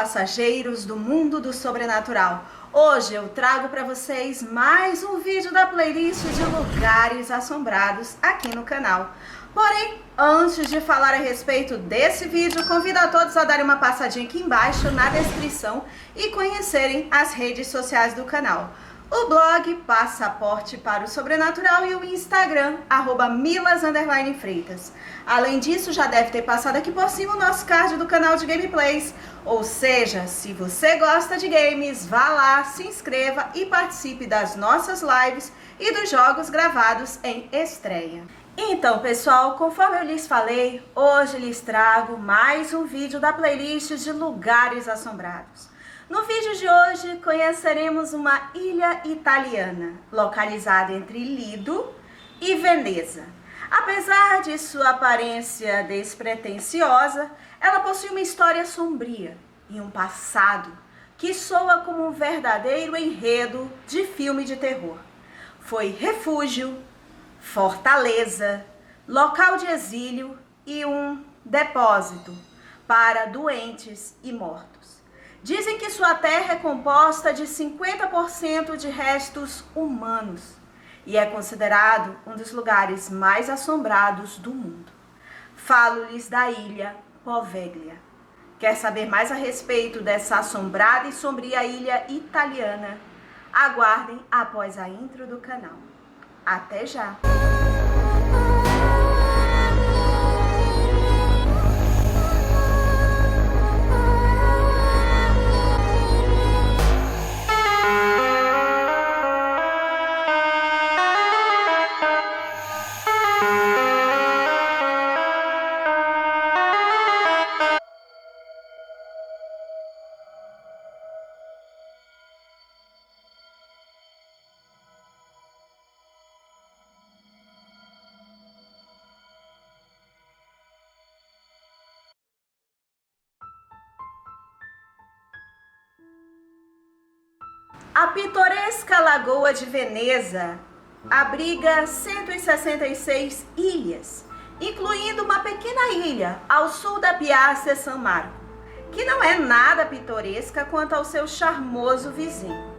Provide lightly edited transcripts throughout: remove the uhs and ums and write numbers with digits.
passageiros do mundo do sobrenatural. Hoje eu trago para vocês mais um vídeo da playlist de lugares assombrados aqui no canal. Porém, antes de falar a respeito desse vídeo, convido a todos a darem uma passadinha aqui embaixo na descrição e conhecerem as redes sociais do canal. O blog Passaporte para o Sobrenatural e o Instagram, @milas_freitas. Além disso, já deve ter passado aqui por cima o nosso card do canal de gameplays. Ou seja, se você gosta de games, vá lá, se inscreva e participe das nossas lives e dos jogos gravados em estreia. Então, pessoal, conforme eu lhes falei, hoje lhes trago mais um vídeo da playlist de lugares assombrados. No vídeo de hoje, conheceremos uma ilha italiana, localizada entre Lido e Veneza. Apesar de sua aparência despretensiosa, ela possui uma história sombria e um passado que soa como um verdadeiro enredo de filme de terror. Foi refúgio, fortaleza, local de exílio e um depósito para doentes e mortos. Dizem que sua terra é composta de 50% de restos humanos e é considerado um dos lugares mais assombrados do mundo. Falo-lhes da ilha Poveglia. Quer saber mais a respeito dessa assombrada e sombria ilha italiana? Aguardem após a intro do canal. Até já! A pitoresca Lagoa de Veneza abriga 166 ilhas, incluindo uma pequena ilha ao sul da Piazza San Marco, que não é nada pitoresca quanto ao seu charmoso vizinho.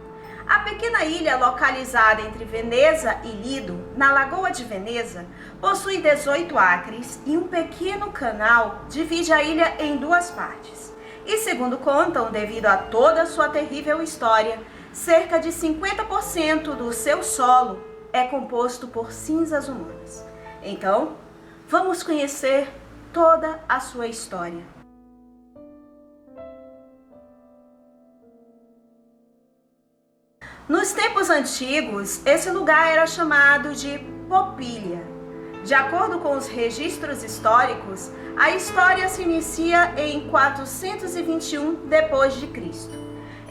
A pequena ilha localizada entre Veneza e Lido, na Lagoa de Veneza, possui 18 acres e um pequeno canal divide a ilha em duas partes. E segundo contam, devido a toda a sua terrível história, cerca de 50% do seu solo é composto por cinzas humanas. Então, vamos conhecer toda a sua história. Nos tempos antigos, esse lugar era chamado de Popilha. De acordo com os registros históricos, a história se inicia em 421 d.C.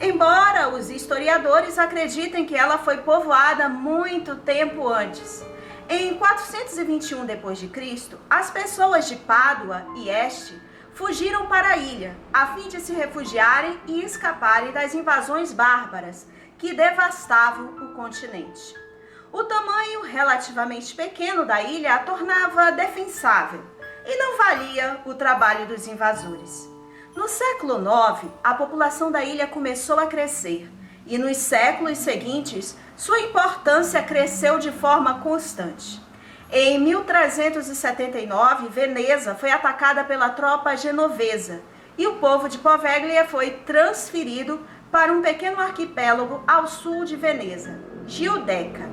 Embora os historiadores acreditem que ela foi povoada muito tempo antes. Em 421 d.C., as pessoas de Pádua e Este fugiram para a ilha, a fim de se refugiarem e escaparem das invasões bárbaras que devastavam o continente. O tamanho relativamente pequeno da ilha a tornava defensável e não valia o trabalho dos invasores. No século IX, a população da ilha começou a crescer e nos séculos seguintes, sua importância cresceu de forma constante. Em 1379, Veneza foi atacada pela tropa genovesa e o povo de Poveglia foi transferido para um pequeno arquipélago ao sul de Veneza, Giudecca.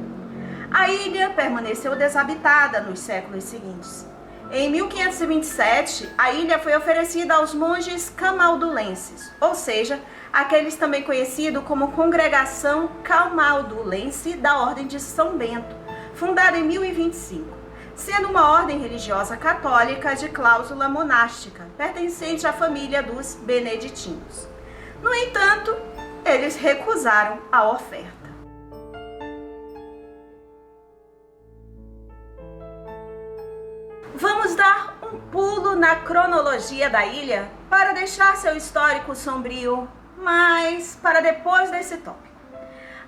A ilha permaneceu desabitada nos séculos seguintes. Em 1527, a ilha foi oferecida aos monges camaldulenses, ou seja, aqueles também conhecidos como Congregação Camaldulense da Ordem de São Bento, fundada em 1025, sendo uma ordem religiosa católica de cláusula monástica, pertencente à família dos beneditinos. No entanto, eles recusaram a oferta. Vamos dar um pulo na cronologia da ilha para deixar seu histórico sombrio, mas para depois desse tópico.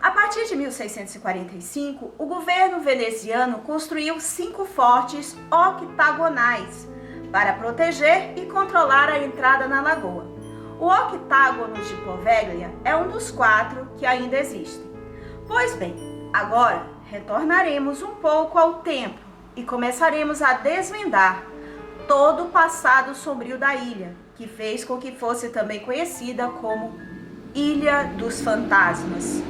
A partir de 1645, o governo veneziano construiu 5 fortes octagonais para proteger e controlar a entrada na lagoa. O octágono de Poveglia é um dos 4 que ainda existem. Pois bem, agora retornaremos um pouco ao tempo e começaremos a desvendar todo o passado sombrio da ilha, que fez com que fosse também conhecida como Ilha dos Fantasmas.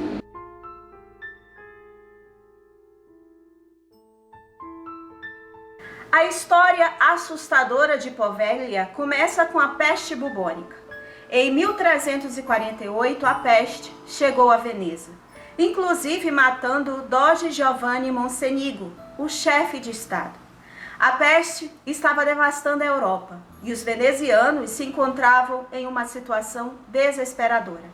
A história assustadora de Poveglia começa com a peste bubônica. Em 1348, a peste chegou a Veneza, inclusive matando Doge Giovanni Mocenigo, o chefe de Estado. A peste estava devastando a Europa e os venezianos se encontravam em uma situação desesperadora.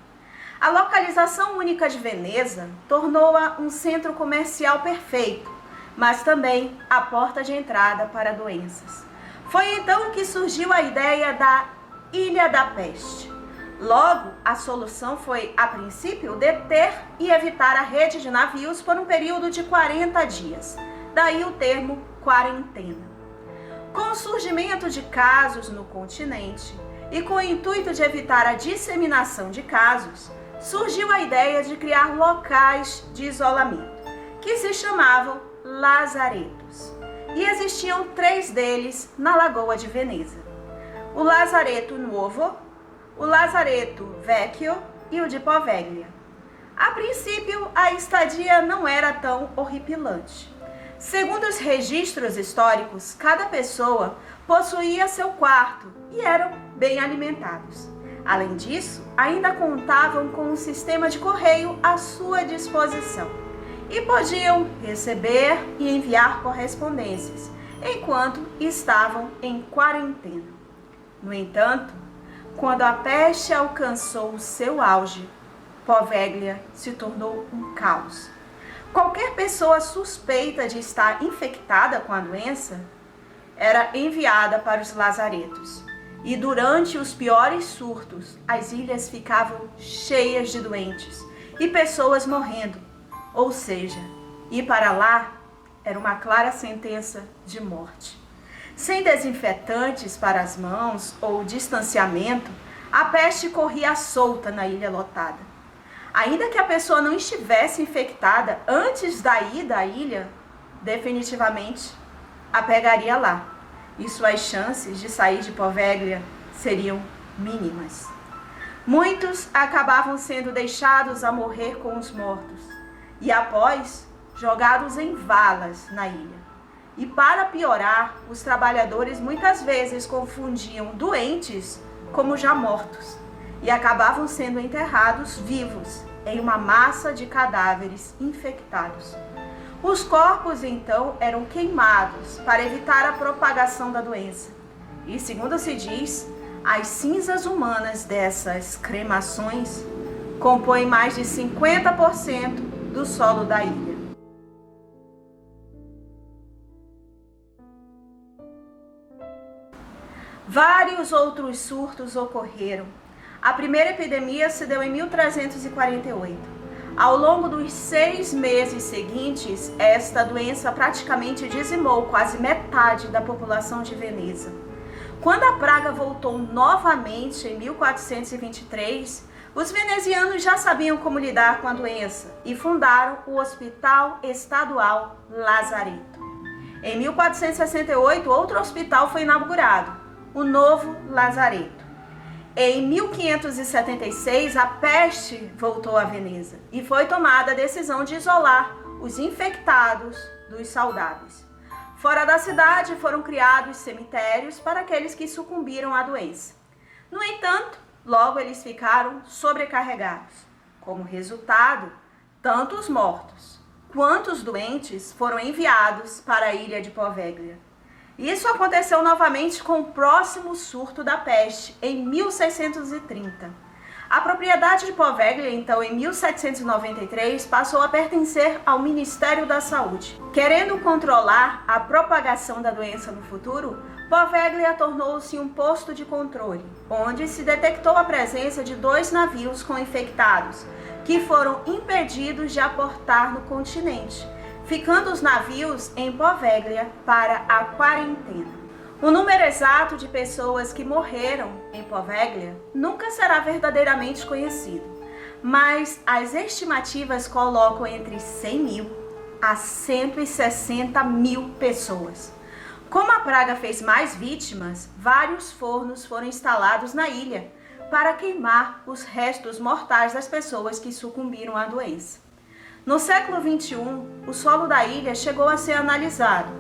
A localização única de Veneza tornou-a um centro comercial perfeito, mas também a porta de entrada para doenças. Foi então que surgiu a ideia da Ilha da Peste. Logo, a solução foi, a princípio, deter e evitar a rede de navios por um período de 40 dias. Daí o termo quarentena. Com o surgimento de casos no continente e com o intuito de evitar a disseminação de casos, surgiu a ideia de criar locais de isolamento, que se chamavam lazaretos. E existiam 3 deles na Lagoa de Veneza: o Lazareto Nuovo, o Lazareto Vecchio e o de Poveglia. A princípio, a estadia não era tão horripilante. Segundo os registros históricos, cada pessoa possuía seu quarto e eram bem alimentados. Além disso, ainda contavam com um sistema de correio à sua disposição e podiam receber e enviar correspondências enquanto estavam em quarentena. No entanto, quando a peste alcançou o seu auge, Poveglia se tornou um caos. Qualquer pessoa suspeita de estar infectada com a doença era enviada para os lazaretos. E durante os piores surtos, as ilhas ficavam cheias de doentes e pessoas morrendo. Ou seja, ir para lá era uma clara sentença de morte. Sem desinfetantes para as mãos ou distanciamento, a peste corria solta na ilha lotada. Ainda que a pessoa não estivesse infectada antes da ida à ilha, definitivamente a pegaria lá, e suas chances de sair de Poveglia seriam mínimas. Muitos acabavam sendo deixados a morrer com os mortos e após jogados em valas na ilha. E para piorar, os trabalhadores muitas vezes confundiam doentes como já mortos e acabavam sendo enterrados vivos em uma massa de cadáveres infectados. Os corpos então eram queimados para evitar a propagação da doença. E segundo se diz, as cinzas humanas dessas cremações compõem mais de 50% do solo da ilha. Vários outros surtos ocorreram. A primeira epidemia se deu em 1348. Ao longo dos 6 meses seguintes, esta doença praticamente dizimou quase metade da população de Veneza. Quando a praga voltou novamente em 1423, os venezianos já sabiam como lidar com a doença e fundaram o Hospital Estadual Lazareto. Em 1468, outro hospital foi inaugurado, o Novo Lazareto. Em 1576, a peste voltou a Veneza e foi tomada a decisão de isolar os infectados dos saudáveis. Fora da cidade foram criados cemitérios para aqueles que sucumbiram à doença. No entanto, logo eles ficaram sobrecarregados. Como resultado, tanto os mortos quanto os doentes foram enviados para a ilha de Poveglia. Isso aconteceu novamente com o próximo surto da peste, em 1630. A propriedade de Poveglia, então, em 1793, passou a pertencer ao Ministério da Saúde. Querendo controlar a propagação da doença no futuro, Poveglia tornou-se um posto de controle, onde se detectou a presença de 2 navios com infectados, que foram impedidos de aportar no continente, ficando os navios em Poveglia para a quarentena. O número exato de pessoas que morreram em Poveglia nunca será verdadeiramente conhecido, mas as estimativas colocam entre 100 mil a 160 mil pessoas. Como a praga fez mais vítimas, vários fornos foram instalados na ilha para queimar os restos mortais das pessoas que sucumbiram à doença. No século XXI, o solo da ilha chegou a ser analisado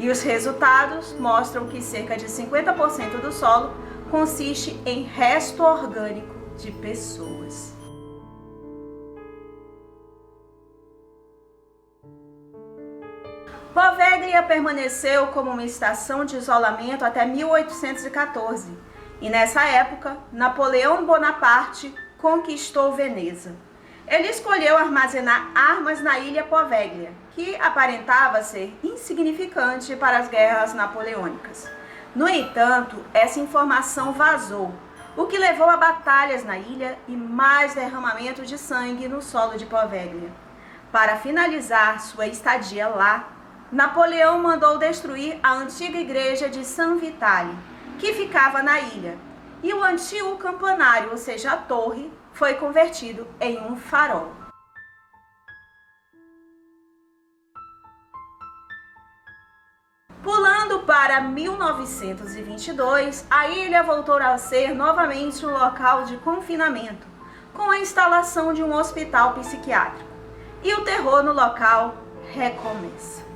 e os resultados mostram que cerca de 50% do solo consiste em resto orgânico de pessoas. Poveglia permaneceu como uma estação de isolamento até 1814 e nessa época, Napoleão Bonaparte conquistou Veneza. Ele escolheu armazenar armas na ilha Poveglia, que aparentava ser insignificante para as guerras napoleônicas. No entanto, essa informação vazou, o que levou a batalhas na ilha e mais derramamento de sangue no solo de Poveglia. Para finalizar sua estadia lá, Napoleão mandou destruir a antiga igreja de San Vitale, que ficava na ilha, e o antigo campanário, ou seja, a torre, foi convertido em um farol. Pulando para 1922, a ilha voltou a ser novamente um local de confinamento, com a instalação de um hospital psiquiátrico. E o terror no local recomeça.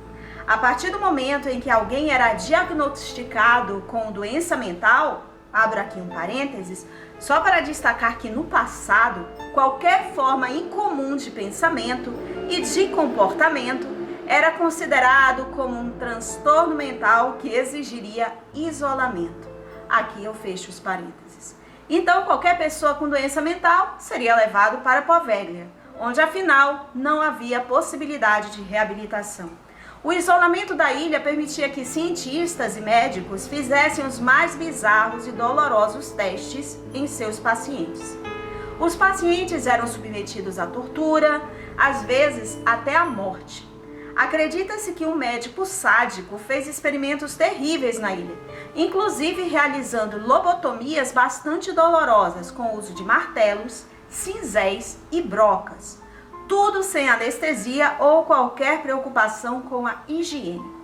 A partir do momento em que alguém era diagnosticado com doença mental, abro aqui um parênteses, só para destacar que no passado, qualquer forma incomum de pensamento e de comportamento era considerado como um transtorno mental que exigiria isolamento. Aqui eu fecho os parênteses. Então, qualquer pessoa com doença mental seria levado para Poveglia, onde afinal não havia possibilidade de reabilitação. O isolamento da ilha permitia que cientistas e médicos fizessem os mais bizarros e dolorosos testes em seus pacientes. Os pacientes eram submetidos à tortura, às vezes até à morte. Acredita-se que um médico sádico fez experimentos terríveis na ilha, inclusive realizando lobotomias bastante dolorosas com o uso de martelos, cinzéis e brocas. Tudo sem anestesia ou qualquer preocupação com a higiene.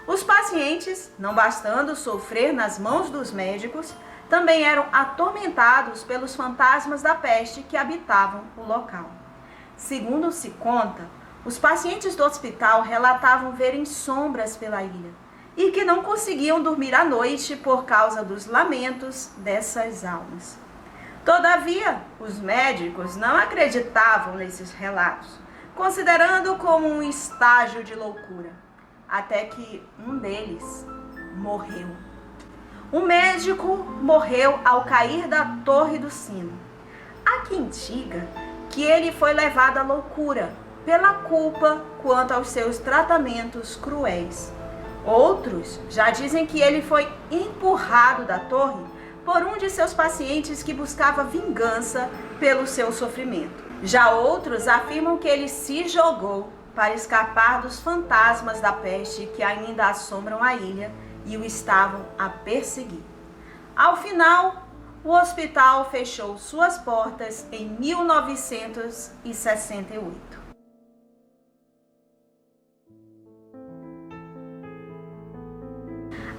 Os pacientes, não bastando sofrer nas mãos dos médicos, também eram atormentados pelos fantasmas da peste que habitavam o local. Segundo se conta, os pacientes do hospital relatavam verem sombras pela ilha e que não conseguiam dormir à noite por causa dos lamentos dessas almas. Todavia, os médicos não acreditavam nesses relatos, considerando como um estágio de loucura, até que um deles morreu. O médico morreu ao cair da Torre do Sino. Há quem diga que ele foi levado à loucura pela culpa quanto aos seus tratamentos cruéis. Outros já dizem que ele foi empurrado da torre por um de seus pacientes que buscava vingança pelo seu sofrimento. Já outros afirmam que ele se jogou para escapar dos fantasmas da peste que ainda assombram a ilha e o estavam a perseguir. Ao final, o hospital fechou suas portas em 1968.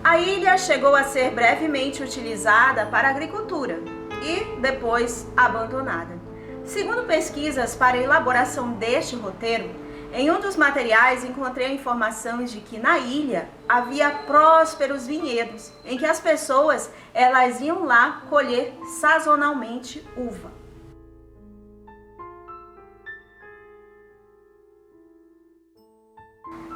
A ilha chegou a ser brevemente utilizada para agricultura e depois abandonada. Segundo pesquisas para a elaboração deste roteiro, em um dos materiais encontrei informações de que na ilha havia prósperos vinhedos em que as pessoas elas iam lá colher sazonalmente uva.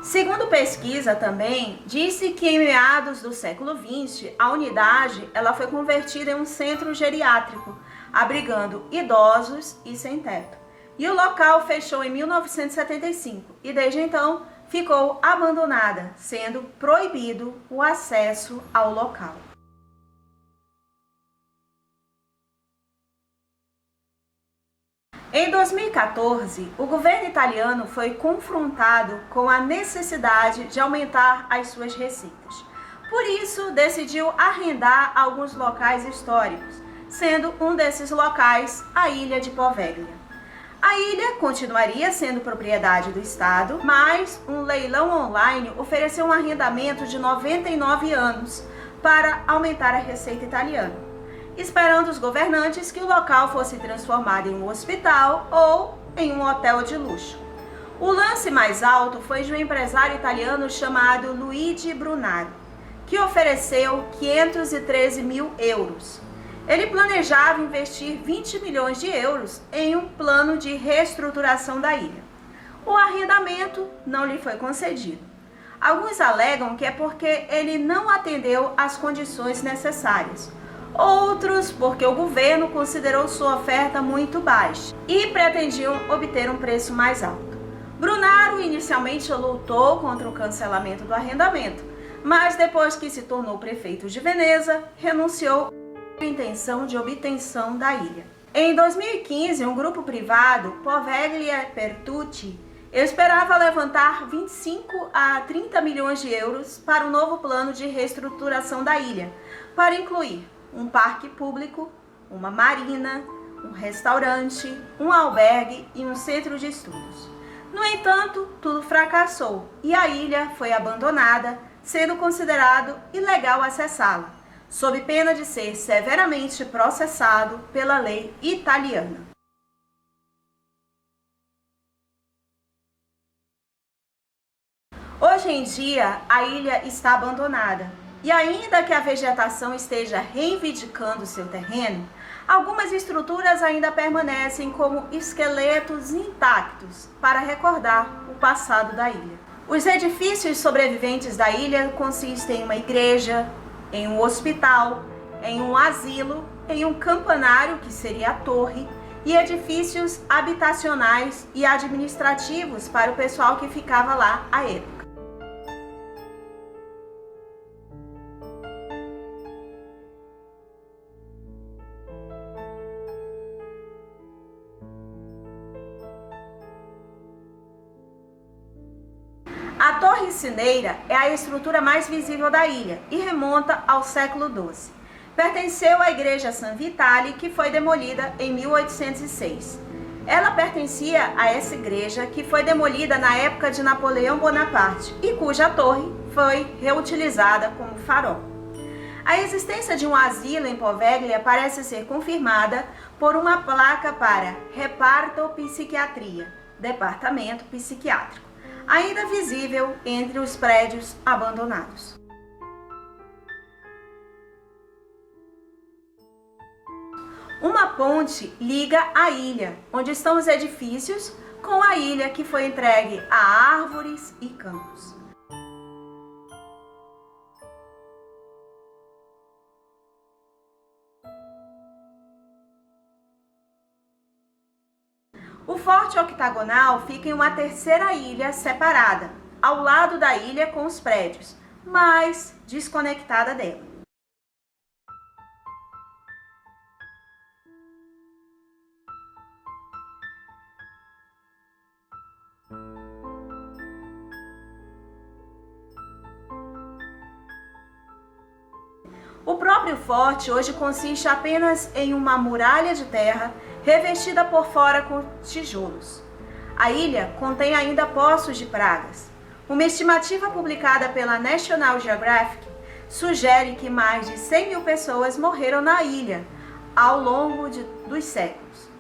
Segundo pesquisa também, disse que em meados do século XX, a unidade ela foi convertida em um centro geriátrico, abrigando idosos e sem teto. E o local fechou em 1975 e desde então ficou abandonada, sendo proibido o acesso ao local. Em 2014, o governo italiano foi confrontado com a necessidade de aumentar as suas receitas. Por isso, decidiu arrendar alguns locais históricos, sendo um desses locais a ilha de Poveglia. A ilha continuaria sendo propriedade do Estado, mas um leilão online ofereceu um arrendamento de 99 anos para aumentar a receita italiana, esperando os governantes que o local fosse transformado em um hospital ou em um hotel de luxo. O lance mais alto foi de um empresário italiano chamado Luigi Brunaro, que ofereceu 513 mil euros. Ele planejava investir 20 milhões de euros em um plano de reestruturação da ilha. O arrendamento não lhe foi concedido. Alguns alegam que é porque ele não atendeu às condições necessárias. Outros porque o governo considerou sua oferta muito baixa e pretendiam obter um preço mais alto. Brunaro inicialmente lutou contra o cancelamento do arrendamento, mas depois que se tornou prefeito de Veneza, renunciou à intenção de obtenção da ilha. Em 2015, um grupo privado, Poveglia Pertucci, esperava levantar 25 a 30 milhões de euros para um novo plano de reestruturação da ilha, para incluir um parque público, uma marina, um restaurante, um albergue e um centro de estudos. No entanto, tudo fracassou e a ilha foi abandonada, sendo considerado ilegal acessá-la, sob pena de ser severamente processado pela lei italiana. Hoje em dia, a ilha está abandonada e ainda que a vegetação esteja reivindicando seu terreno, algumas estruturas ainda permanecem como esqueletos intactos para recordar o passado da ilha. Os edifícios sobreviventes da ilha consistem em uma igreja, em um hospital, em um asilo, em um campanário, que seria a torre, e edifícios habitacionais e administrativos para o pessoal que ficava lá à época. A Torre Cineira é a estrutura mais visível da ilha e remonta ao século XII. Pertenceu à Igreja San Vitale, que foi demolida em 1806. Ela pertencia a essa igreja que foi demolida na época de Napoleão Bonaparte e cuja torre foi reutilizada como farol. A existência de um asilo em Poveglia parece ser confirmada por uma placa para Reparto Psiquiatria, Departamento Psiquiátrico, ainda visível entre os prédios abandonados. Uma ponte liga a ilha, onde estão os edifícios, com a ilha que foi entregue a árvores e campos. O Forte Octagonal fica em uma terceira ilha separada, ao lado da ilha com os prédios, mas desconectada dela. O próprio forte hoje consiste apenas em uma muralha de terra revestida por fora com tijolos. A ilha contém ainda poços de pragas. Uma estimativa publicada pela National Geographic sugere que mais de 100 mil pessoas morreram na ilha ao longo dos séculos.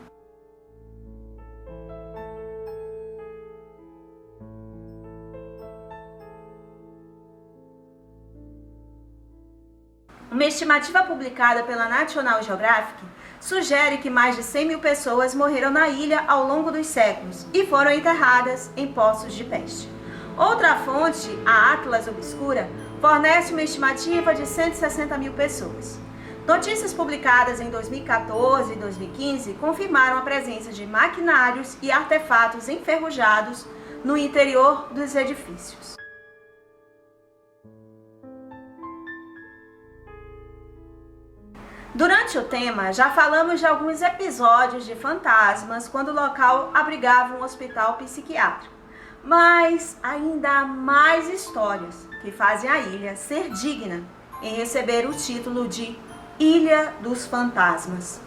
Uma estimativa publicada pela National Geographic sugere que mais de 100 mil pessoas morreram na ilha ao longo dos séculos e foram enterradas em poços de peste. Outra fonte, a Atlas Obscura, fornece uma estimativa de 160 mil pessoas. Notícias publicadas em 2014 e 2015 confirmaram a presença de maquinários e artefatos enferrujados no interior dos edifícios. Durante Durante o tema, já falamos de alguns episódios de fantasmas quando o local abrigava um hospital psiquiátrico. Mas ainda há mais histórias que fazem a ilha ser digna em receber o título de Ilha dos Fantasmas.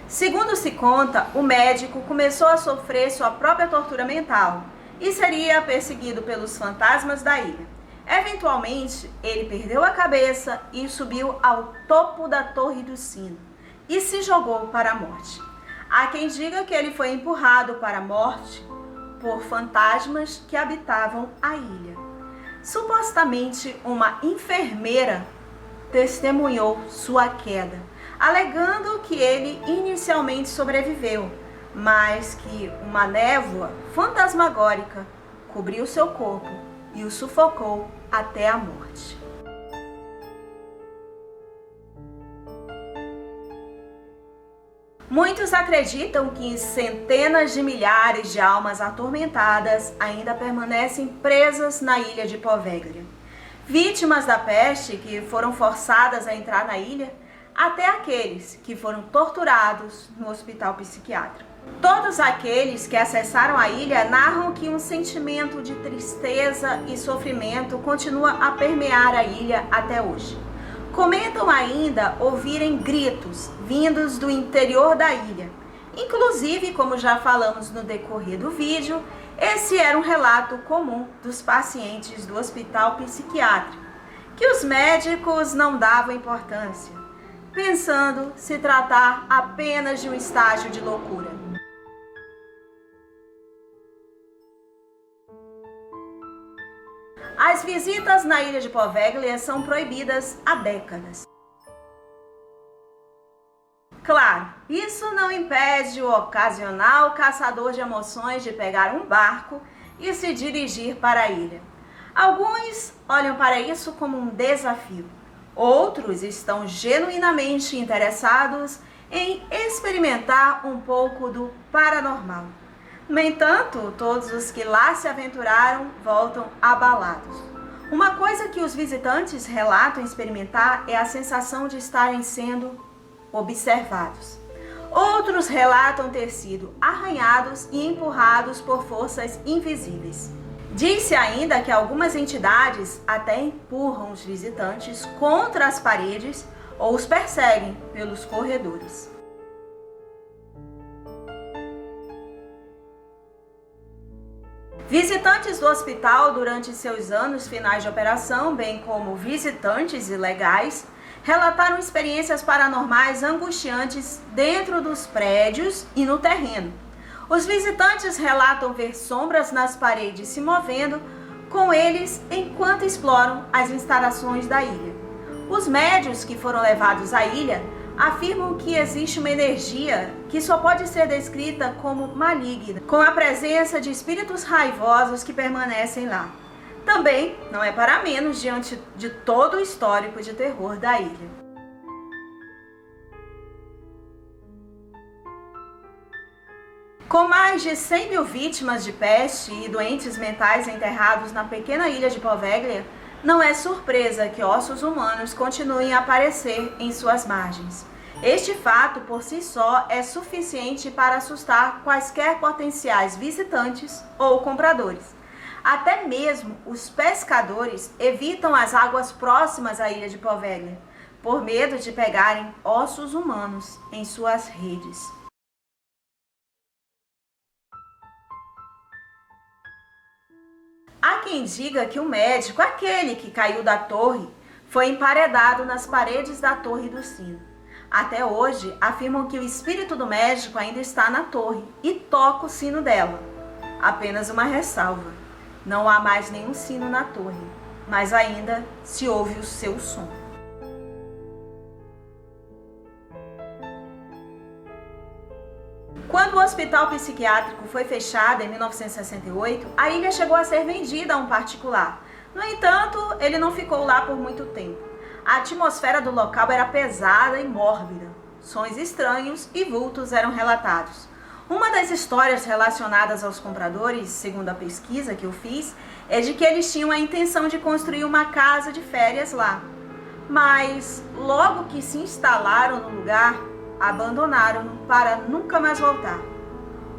Segundo se conta, o médico começou a sofrer sua própria tortura mental e seria perseguido pelos fantasmas da ilha. Eventualmente, ele perdeu a cabeça e subiu ao topo da Torre do Sino e se jogou para a morte. Há quem diga que ele foi empurrado para a morte por fantasmas que habitavam a ilha. Supostamente, uma enfermeira testemunhou sua queda, alegando que ele inicialmente sobreviveu, mas que uma névoa fantasmagórica cobriu seu corpo e o sufocou até a morte. Muitos acreditam que centenas de milhares de almas atormentadas ainda permanecem presas na ilha de Poveglia. Vítimas da peste que foram forçadas a entrar na ilha, até aqueles que foram torturados no hospital psiquiátrico. Todos aqueles que acessaram a ilha narram que um sentimento de tristeza e sofrimento continua a permear a ilha até hoje. Comentam ainda ouvirem gritos vindos do interior da ilha. Inclusive, como já falamos no decorrer do vídeo, esse era um relato comum dos pacientes do hospital psiquiátrico, que os médicos não davam importância, pensando se tratar apenas de um estágio de loucura. As visitas na ilha de Poveglia são proibidas há décadas. Claro, isso não impede o ocasional caçador de emoções de pegar um barco e se dirigir para a ilha. Alguns olham para isso como um desafio. Outros estão genuinamente interessados em experimentar um pouco do paranormal. No entanto, todos os que lá se aventuraram voltam abalados. Uma coisa que os visitantes relatam experimentar é a sensação de estarem sendo observados. Outros relatam ter sido arranhados e empurrados por forças invisíveis. Diz-se ainda que algumas entidades até empurram os visitantes contra as paredes ou os perseguem pelos corredores. Visitantes do hospital durante seus anos finais de operação, bem como visitantes ilegais, relataram experiências paranormais angustiantes dentro dos prédios e no terreno. Os visitantes relatam ver sombras nas paredes se movendo com eles enquanto exploram as instalações da ilha. Os médios que foram levados à ilha afirmam que existe uma energia que só pode ser descrita como maligna, com a presença de espíritos raivosos que permanecem lá. Também não é para menos diante de todo o histórico de terror da ilha. Com mais de 100 mil vítimas de peste e doentes mentais enterrados na pequena ilha de Poveglia, não é surpresa que ossos humanos continuem a aparecer em suas margens. Este fato, por si só, é suficiente para assustar quaisquer potenciais visitantes ou compradores. Até mesmo os pescadores evitam as águas próximas à ilha de Poveglia, por medo de pegarem ossos humanos em suas redes. Há quem diga que o médico, aquele que caiu da torre, foi emparedado nas paredes da Torre do Sino. Até hoje, afirmam que o espírito do médico ainda está na torre e toca o sino dela. Apenas uma ressalva: não há mais nenhum sino na torre, mas ainda se ouve o seu som. Quando o hospital psiquiátrico foi fechado em 1968, a ilha chegou a ser vendida a um particular. No entanto, ele não ficou lá por muito tempo. A atmosfera do local era pesada e mórbida. Sons estranhos e vultos eram relatados. Uma das histórias relacionadas aos compradores, segundo a pesquisa que eu fiz, é de que eles tinham a intenção de construir uma casa de férias lá. Mas logo que se instalaram no lugar, abandonaram-no para nunca mais voltar.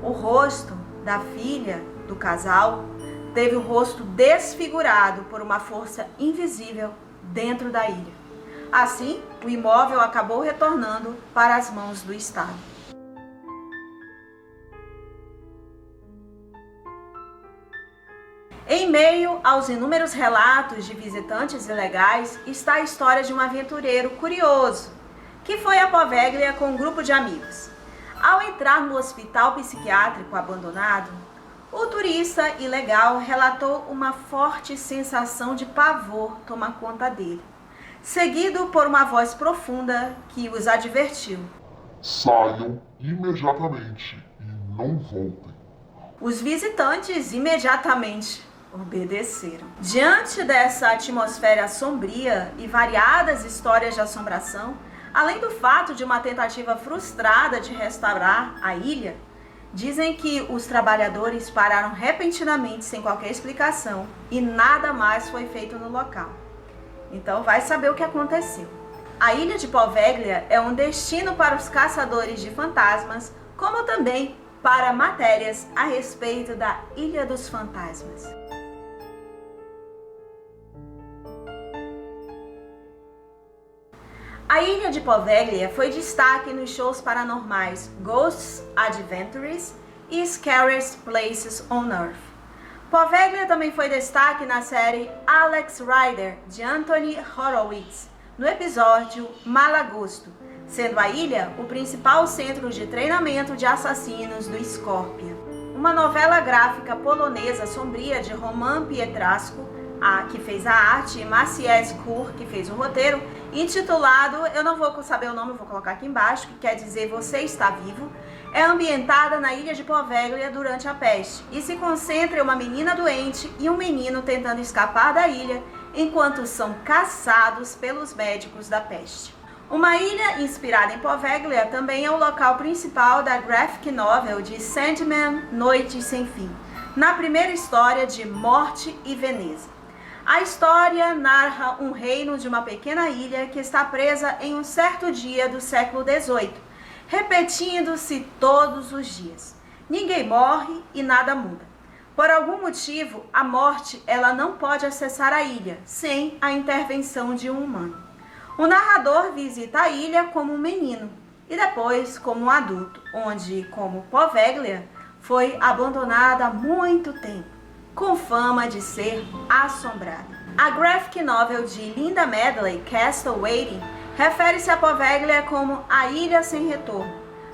O rosto da filha do casal teve o rosto desfigurado por uma força invisível dentro da ilha. Assim, o imóvel acabou retornando para as mãos do Estado. Em meio aos inúmeros relatos de visitantes ilegais está a história de um aventureiro curioso, que foi a Poveglia com um grupo de amigos. Ao entrar no hospital psiquiátrico abandonado, o turista ilegal relatou uma forte sensação de pavor tomar conta dele, seguido por uma voz profunda que os advertiu: saiam imediatamente e não voltem. Os visitantes imediatamente obedeceram. Diante dessa atmosfera sombria e variadas histórias de assombração, além do fato de uma tentativa frustrada de restaurar a ilha, dizem que os trabalhadores pararam repentinamente sem qualquer explicação e nada mais foi feito no local. Então vai saber o que aconteceu. A ilha de Poveglia é um destino para os caçadores de fantasmas, como também para matérias a respeito da Ilha dos Fantasmas. A ilha de Poveglia foi destaque nos shows paranormais Ghosts Adventures e Scariest Places on Earth. Poveglia também foi destaque na série Alex Rider, de Anthony Horowitz, no episódio Malagosto, sendo a ilha o principal centro de treinamento de assassinos do Scorpion. Uma novela gráfica polonesa sombria de Roman Pietraszko, que fez a arte, e Maciej Kur, que fez o roteiro, intitulado, eu não vou saber o nome, vou colocar aqui embaixo, que quer dizer Você Está Vivo, é ambientada na ilha de Poveglia durante a peste e se concentra em uma menina doente e um menino tentando escapar da ilha enquanto são caçados pelos médicos da peste. Uma ilha inspirada em Poveglia também é o local principal da graphic novel de Sandman, Noites Sem Fim, na primeira história de Morte e Veneza. A história narra um reino de uma pequena ilha que está presa em um certo dia do século XVIII, repetindo-se todos os dias. Ninguém morre e nada muda. Por algum motivo, a morte ela não pode acessar a ilha sem a intervenção de um humano. O narrador visita a ilha como um menino e depois como um adulto, onde, como Poveglia, foi abandonada há muito tempo, com fama de ser assombrada. A graphic novel de Linda Medley, Castle Waiting, refere-se a Poveglia como a Ilha Sem Retorno,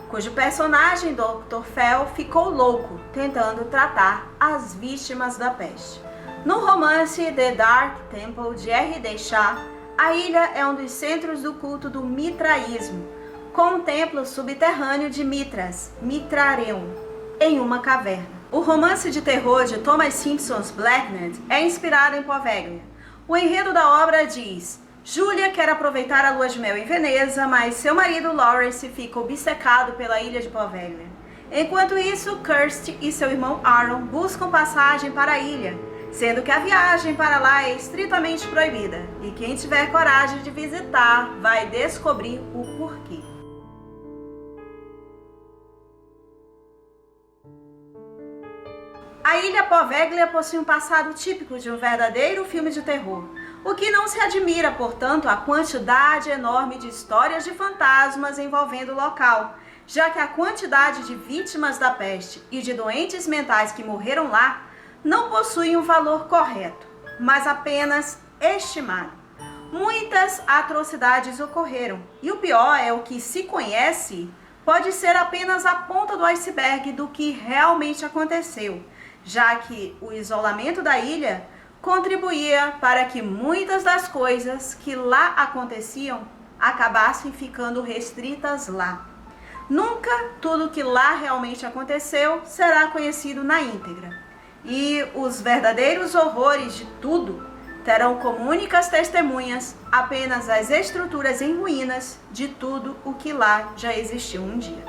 cujo personagem Dr. Fell ficou louco tentando tratar as vítimas da peste. No romance The Dark Temple de R.D. Shah, a ilha é um dos centros do culto do mitraísmo, com um templo subterrâneo de Mitras, Mitrareum, em uma caverna. O romance de terror de Thomas Simpson's Blackened é inspirado em Poveglia. O enredo da obra diz: Julia quer aproveitar a lua de mel em Veneza, mas seu marido Lawrence fica obcecado pela ilha de Poveglia. Enquanto isso, Kirsty e seu irmão Aaron buscam passagem para a ilha, sendo que a viagem para lá é estritamente proibida, e quem tiver coragem de visitar vai descobrir o porquê. A ilha Poveglia possui um passado típico de um verdadeiro filme de terror, o que não se admira, portanto, a quantidade enorme de histórias de fantasmas envolvendo o local, já que a quantidade de vítimas da peste e de doentes mentais que morreram lá não possui um valor correto, mas apenas estimado. Muitas atrocidades ocorreram, e o pior é o que se conhece pode ser apenas a ponta do iceberg do que realmente aconteceu, já que o isolamento da ilha contribuía para que muitas das coisas que lá aconteciam acabassem ficando restritas lá. Nunca tudo que lá realmente aconteceu será conhecido na íntegra, e os verdadeiros horrores de tudo terão como únicas testemunhas apenas as estruturas em ruínas de tudo o que lá já existiu um dia.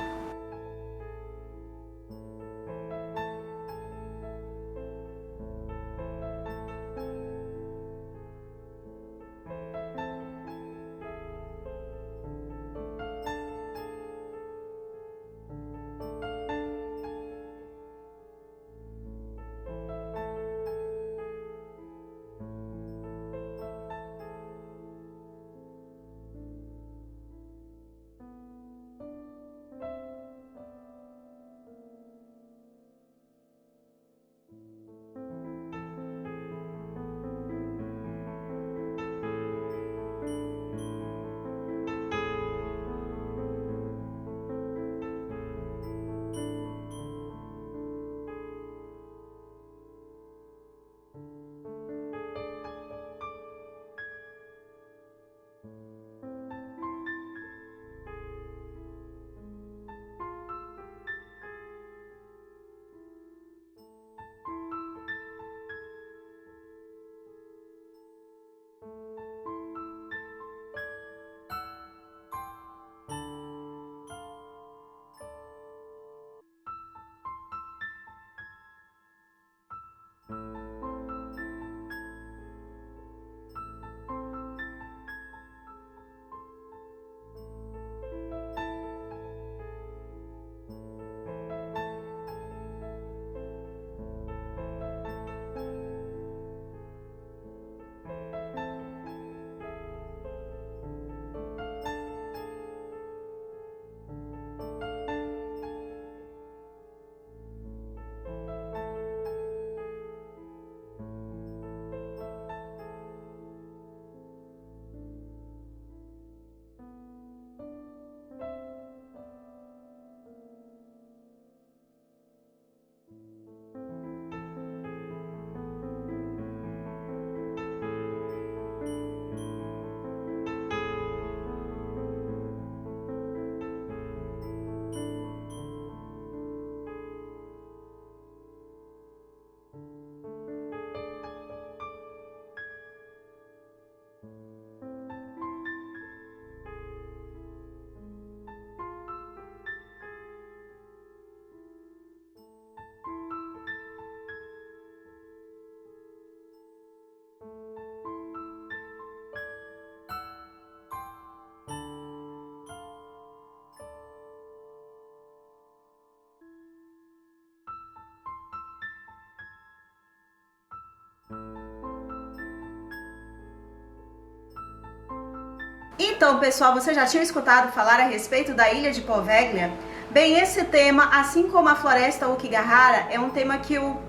Então, pessoal, vocês já tinham escutado falar a respeito da ilha de Poveglia? Bem, esse tema, assim como a floresta Aokigahara, é um tema que eu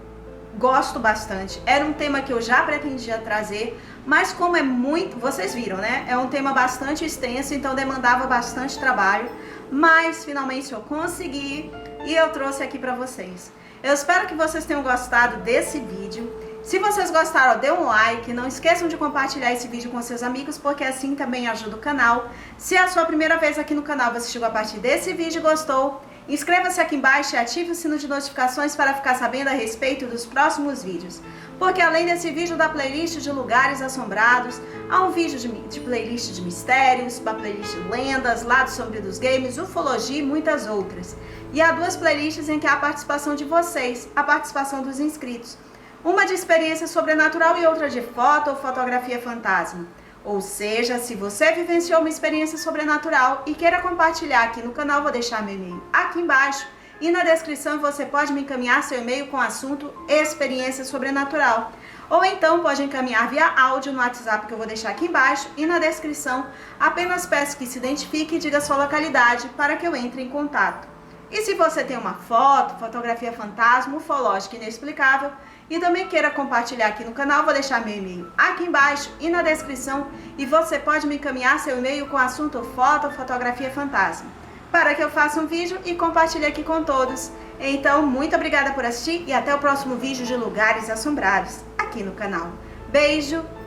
gosto bastante. Era um tema que eu já pretendia trazer, mas como é muito, vocês viram, né? É um tema bastante extenso, então demandava bastante trabalho, mas finalmente eu consegui e eu trouxe aqui para vocês. Eu espero que vocês tenham gostado desse vídeo. Se vocês gostaram, dê um like, não esqueçam de compartilhar esse vídeo com seus amigos, porque assim também ajuda o canal. Se é a sua primeira vez aqui no canal, você chegou a partir desse vídeo e gostou, inscreva-se aqui embaixo e ative o sino de notificações para ficar sabendo a respeito dos próximos vídeos. Porque além desse vídeo da playlist de lugares assombrados, há um vídeo de playlist de mistérios, uma playlist de lendas, lado sombrio dos games, ufologia e muitas outras. E há 2 playlists em que há a participação de vocês, a participação dos inscritos. Uma de experiência sobrenatural e outra de foto ou fotografia fantasma. Ou seja, se você vivenciou uma experiência sobrenatural e queira compartilhar aqui no canal, vou deixar meu e-mail aqui embaixo. E na descrição você pode me encaminhar seu e-mail com o assunto experiência sobrenatural. Ou então pode encaminhar via áudio no WhatsApp que eu vou deixar aqui embaixo. E na descrição apenas peço que se identifique e diga sua localidade para que eu entre em contato. E se você tem uma foto, fotografia fantasma, ufológica inexplicável e também queira compartilhar aqui no canal, vou deixar meu e-mail aqui embaixo e na descrição e você pode me encaminhar seu e-mail com o assunto foto ou fotografia fantasma para que eu faça um vídeo e compartilhe aqui com todos. Então, muito obrigada por assistir e até o próximo vídeo de lugares assombrados aqui no canal. Beijo!